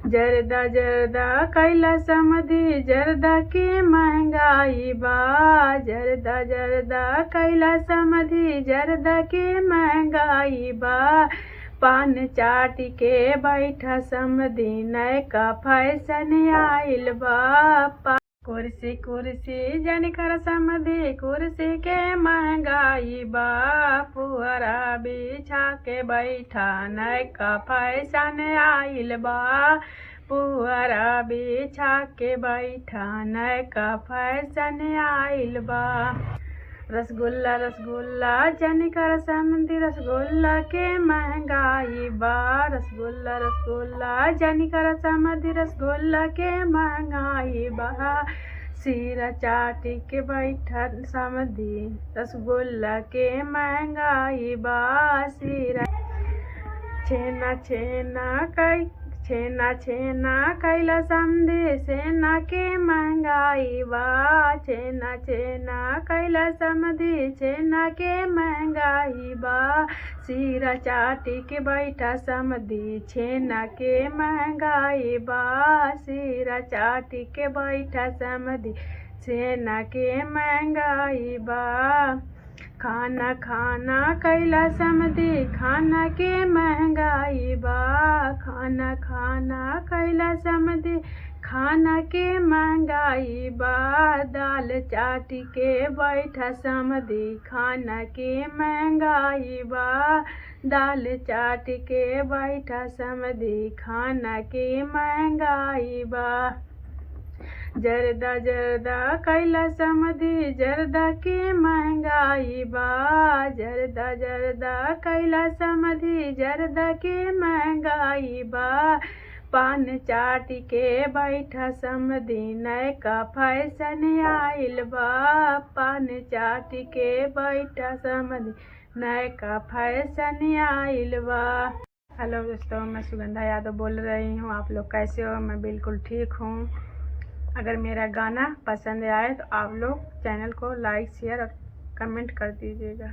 जरदा जरदा कैला समधी जरदा की महंगाई बा। जरदा जरदा कैला समधी जरदा की महंगाई बा। पान चाट के बैठा समधी नयका फैशन आइल बा। कुर्सी कुर्सी जनिकर समधी कुर्सी के महंगाई बा। पुअरा बिछा के बैठा नयका फैशन आइल बा। पुअरा बिछा के बैठा नयका फैशन आइल बा। रसगुल्ला रसगुल्ला जनिकर समधी रसगुल्ला के महंगाई बा। रसगुल्ला रसगुल्ला जनिकर समधी रसगुल्ला के महंगाई बा। सिरा चाटी के बैठा समधी रसगुल्ला के महंगाई बा। सिरा छेना छेना कैला समधी छेना के महंगाई बा। छेना कैला समधी छेना के महंगाई बा। सिरा चाटी के बैठा समधी छेना के महंगाई बा। सिरा चाटी के बैठा समधी छेना के महंगाई बा। खाना खाना कैला समधी खाना के महंगाई बा। खाना खाना कैला समधी खाना के महंगाई बा। दाल चाटी के बैठा समधी खाना के महंगाई बा। दाल चाटी के बैठा समधी खाना के महंगाई बा। जरदा जरदा कैला समधी जरदा की महंगाई बा। जरदा जरदा कैला समधी जरदा की महंगाई बा। पान चाटी के बैठा समधी नयका फैशन आइल बा। पान चाटी के बैठा समधी नयका फैशन आइल बा। हेलो दोस्तों, मैं सुगंधा यादव बोल रही हूँ। आप लोग कैसे हो? मैं बिल्कुल ठीक हूँ। अगर मेरा गाना पसंद आए तो आप लोग चैनल को लाइक शेयर और कमेंट कर दीजिएगा।